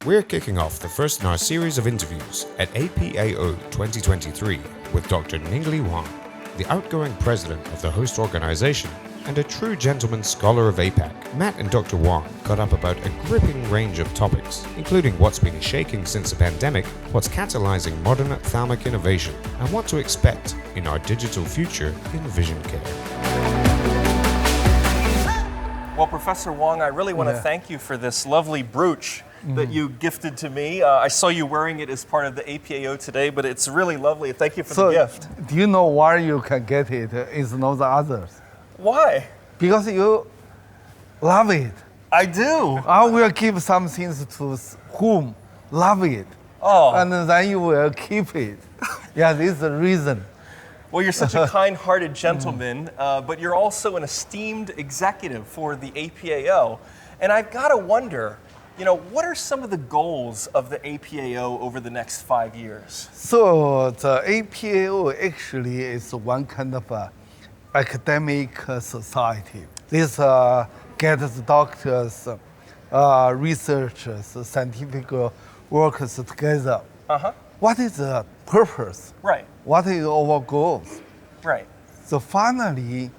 We're kicking off the first in our series of interviews at APAO 2023 with Dr. Ningli Wang, the outgoing president of the host organization and a true gentleman scholar of APAC. Matt and Dr. Wang got up about a gripping range of topics, including what's been shaking since the pandemic, what's catalyzing modern ophthalmic innovation, and what to expect in our digital future in vision care. Well, Professor Wang, I really want to thank you for this lovely brooch that you gifted to me. I saw you wearing it as part of the APAO today, but it's really lovely. Thank you for the gift. Do you know why you can get it? It's not the others. Why? Because you love it. I do. I will give some things to whom love it. Oh. And then you will keep it. Yeah, this is the reason. Well, you're such a kind-hearted gentleman, but you're also an esteemed executive for the APAO. And I've got to wonder, what are some of the goals of the APAO over the next 5 years? So the APAO actually is one kind of academic society. This gets doctors, researchers, scientific workers together. What is the purpose? Right. What is our goals? Right. So finally,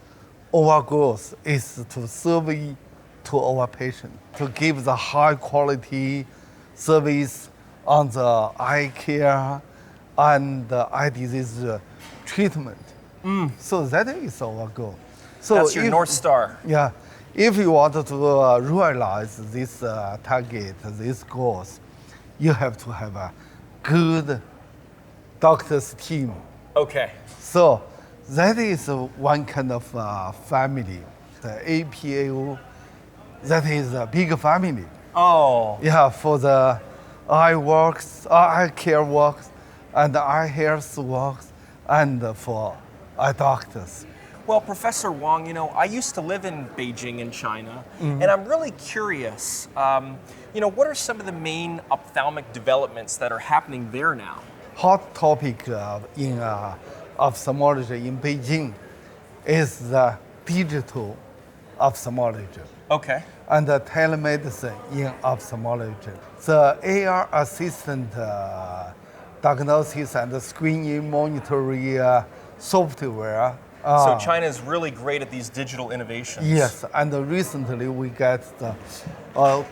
our goals is to serve to our patient, to give the high quality service on the eye care and eye disease treatment. So that is our goal. So that's your North Star. Yeah. If you want to realize this target, these goals, you have to have a good doctors team. Okay. So that is one kind of family. The APAO, that is a big family. Oh. Yeah, for the eye care works, and eye health works, and for eye doctors. Well, Professor Wang, I used to live in Beijing in China, and I'm really curious, what are some of the main ophthalmic developments that are happening there now? Hot topic in ophthalmology in Beijing is the digital ophthalmology. Okay. And the telemedicine in ophthalmology. The AR assistant diagnosis and screening monitoring software. So China is really great at these digital innovations. Yes, and recently we got the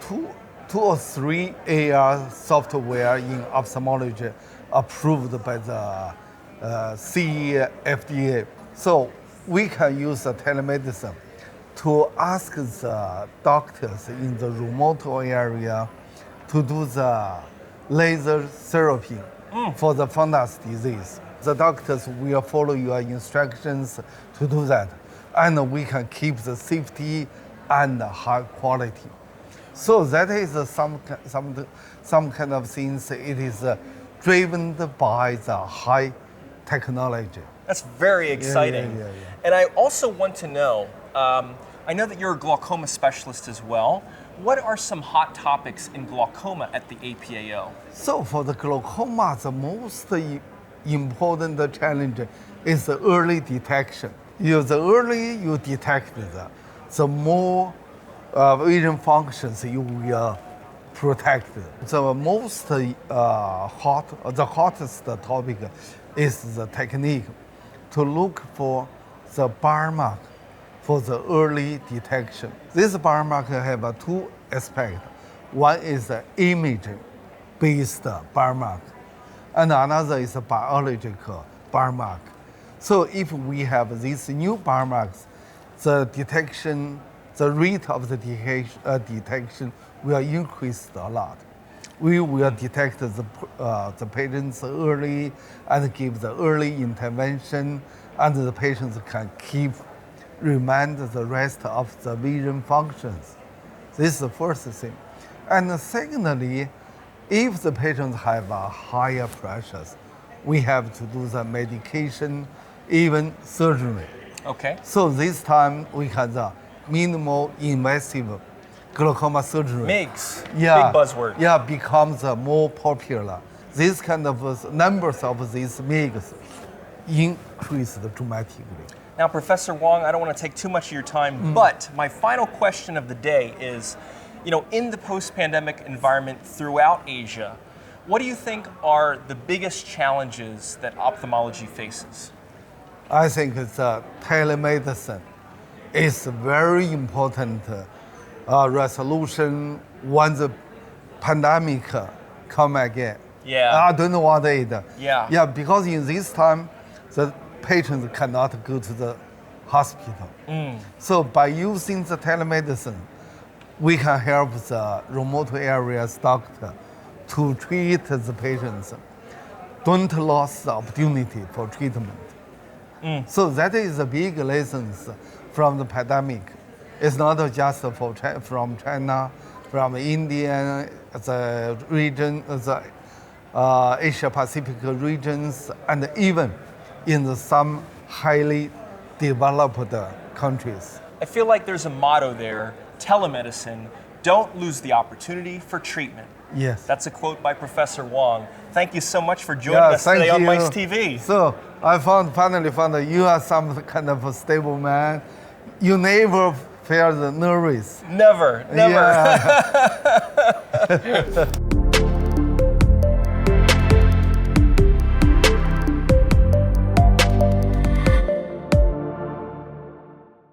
two or three AR software in ophthalmology approved by the CE FDA. So we can use the telemedicine to ask the doctors in the remote area to do the laser therapy for the fundus disease. The doctors will follow your instructions to do that, and we can keep the safety and high quality. So that is some kind of things. It is driven by the high technology. That's very exciting. Yeah. And I also want to know, I know that you're a glaucoma specialist as well. What are some hot topics in glaucoma at the APAO? So for the glaucoma, the most important challenge is the early detection. The early you detect the more vision functions you will protect. The most the hottest topic is the technique to look for the bar mark for the early detection. This bar mark have two aspects. One is the imaging-based bar mark, and another is a biological bar mark. So if we have these new bar marks, the rate of the detection will increase a lot. We will detect the patients early and give the early intervention, and the patients can remain the rest of the vision functions. This is the first thing. And secondly, if the patients have a higher pressures, we have to do the medication, even surgery. Okay. So this time we have the minimal invasive glaucoma surgery. MIGS, big buzzword. Yeah, becomes more popular. This kind of numbers of these MIGS increased dramatically. Now, Professor Wang, I don't want to take too much of your time, but my final question of the day is, in the post-pandemic environment throughout Asia, what do you think are the biggest challenges that ophthalmology faces? I think it's telemedicine is very important resolution when the pandemic come again. Yeah. I don't want it. Yeah. Yeah, because in this time, the patients cannot go to the hospital. So by using the telemedicine, we can help the remote areas doctor to treat the patients. Don't lose the opportunity for treatment. So that is a big lesson from the pandemic. It's not just from China, from India, the region, the Asia Pacific regions, and even in some highly developed countries. I feel like there's a motto there, telemedicine, don't lose the opportunity for treatment. Yes. That's a quote by Professor Wang. Thank you so much for joining us today on Mice TV. So I finally found that you are some kind of a stable man. You never felt nervous. Never. Yeah.